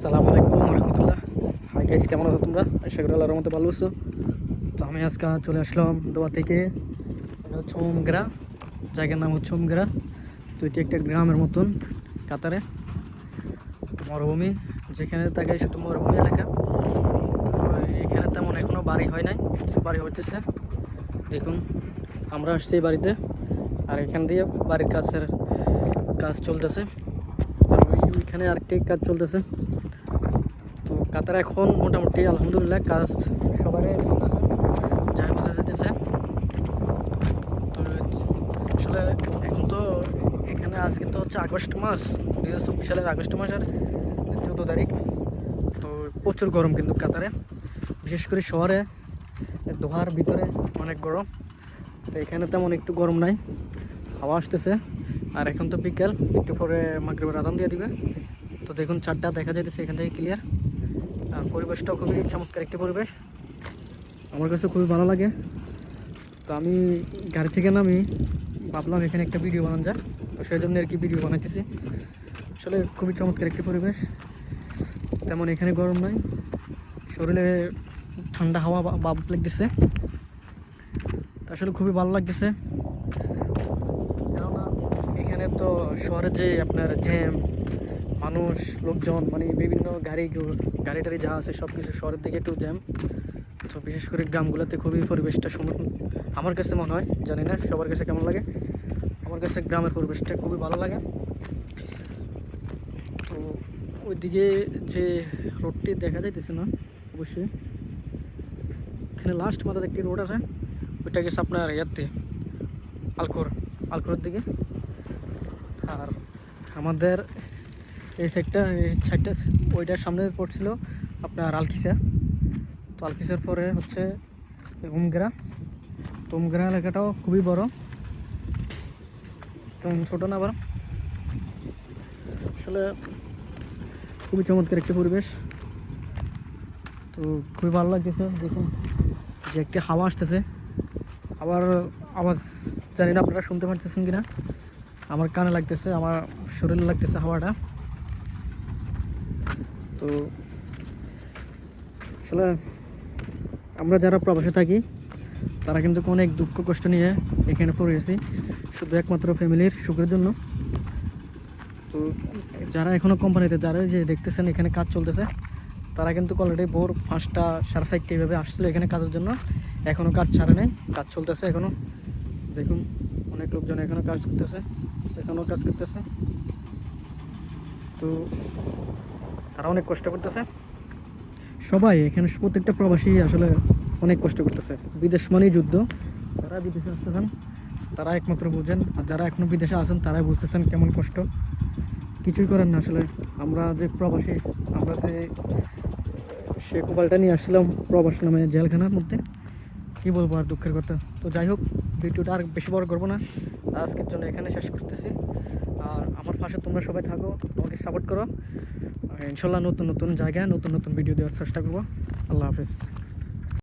আসসালামু আলাইকুম রহমতুল্লাহ। Hi guys, কেমন আছো তোমরা? আশা করি আল্লাহর মতো ভালো আছো। তো আমি আজকে চলে আসলাম দোয়া থেকে। এটা হচ্ছে ওমগ্রা, জায়গার নাম হচ্ছে ওমগ্রা। তো এটি একটা গ্রামের মতন কাতারে, মরুভূমি, যেখানে থাকে শুধু মরুভূমি এলাকা। তো এখানে তেমন এখনও বাড়ি হয় নাই, কিছু বাড়ি হইতেছে। দেখুন, আমরা আসছি এই বাড়িতে, আর এখান দিয়ে বাড়ির কাজ চলতেছে। আর ওইখানে আরেকটি কাজ চলতেছে। তো কাতার এখন মোটামুটি আলহামদুলিল্লাহ কাজ সবারই চলতেছে, যাই বোঝা যেতেছে। তো আসলে এখন তো এখানে আজকে তো হচ্ছে আগস্ট মাস, 2024 সালের আগস্ট মাসের 14 তারিখ। তো প্রচুর গরম কিন্তু কাতারে, বিশেষ করে শহরে দোহার ভিতরে অনেক গরম। তো এখানে তেমন একটু গরম নাই, হাওয়া আসতেছে। আর এখন তো বিকেল, একটু পরে মাগরিবের আযান দিয়ে দিবে। তো দেখুন, চারটা দেখা যাইতেছে এখান থেকে ক্লিয়ার। আর পরিবেশটাও খুবই চমৎকার একটি পরিবেশ, আমার কাছে খুবই ভালো লাগে। তো আমি গাড়ি থেকে নামি ভাবলাম এখানে একটা ভিডিও বানানো যায়, তো সেই জন্য আর কি ভিডিও বানাইতেছি। আসলে খুবই চমৎকার একটি পরিবেশ, তেমন এখানে গরম নাই, শরীরে ঠান্ডা হাওয়া ভাব লাগতেছে। তো আসলে খুবই ভালো লাগতেছে, কেননা এখানে তো শহরে যে আপনার জ্যাম, মানুষ, লোকজন, মানে বিভিন্ন গাড়ি টাড়ি যা আছে সব কিছু শহরের দিকে একটু জ্যাম। তো বিশেষ করে গ্রামগুলোতে খুবই পরিবেশটা সুন্দর আমার কাছে মনে হয়, জানি না সবার কাছে কেমন লাগে। আমার কাছে গ্রামের পরিবেশটা খুবই ভালো লাগে। তো ওইদিকে যে রোডটি দেখা যাইতেছে না অবশ্যই, এখানে লাস্ট মাথাতে একটি রোড আছে, ওইটা গেছে আপনার ইয়াতে আলখোরের দিকে। আর আমাদের এই সাইডটা ওইটার সামনে পড়ছিল আপনার আলকিসা। তো আলকিসার পরে হচ্ছে ওমগ্রা। তো ওমগ্রা এলাকাটাও খুবই বড়, তেমন ছোটো না, আবার আসলে খুবই চমৎকার একটি পরিবেশ। তো খুবই ভালো লাগতেছে। দেখুন যে একটি হাওয়া আসতেছে, আবার আওয়াজ জানি না আপনারা শুনতে পারতেছেন কিনা, আমার কানে লাগতেছে, আমার শরীরে লাগতেছে হাওয়াটা। তো আসলে আমরা যারা প্রবাসে থাকি তারা কিন্তু অনেক দুঃখ কষ্ট নিয়ে এখানে পড়ে গেছি, শুধু একমাত্র ফ্যামিলির সুখের জন্য। তো যারা এখনও কোম্পানিতে, যারা যে দেখতেছেন এখানে কাজ চলতেছে, তারা কিন্তু অলরেডি ভোর 5টা 4:30 এইভাবে আসছিল এখানে কাজের জন্য। এখনও কাজ ছাড়ে নেই, কাজ চলতেছে এখনও। দেখুন, অনেক লোকজন এখনও কাজ করতেছে, এখনও কাজ করতেছে। তো তারা অনেক কষ্ট করতেছে, সবাই এখানে প্রত্যেকটা প্রবাসী আসলে অনেক কষ্ট করতেছে। বিদেশ মানেই যুদ্ধ, যারা বিদেশে আসতেছেন তারা একমাত্র বুঝেন, আর যারা এখনও বিদেশে আছেন তারাই বুঝতেছেন কেমন কষ্ট। কিছুই করার না আসলে, আমরা যে প্রবাসী, আমরা যে সে কোপালটা নিয়ে আসছিলাম প্রবাস নামে জেলখানার মধ্যে, কী বলবো আর দুঃখের কথা। তো যাই হোক, ভিডিওটা আর বেশি বড় করবো না, আজকের জন্য এখানে শেষ করতেছি। আর আমার পাশে তোমরা সবাই থাকো, আমাকে সাপোর্ট করো। ইনশাল্লাহ নতুন নতুন জায়গায় নতুন নতুন ভিডিও দেওয়ার চেষ্টা করবো। আল্লাহ হাফেজ।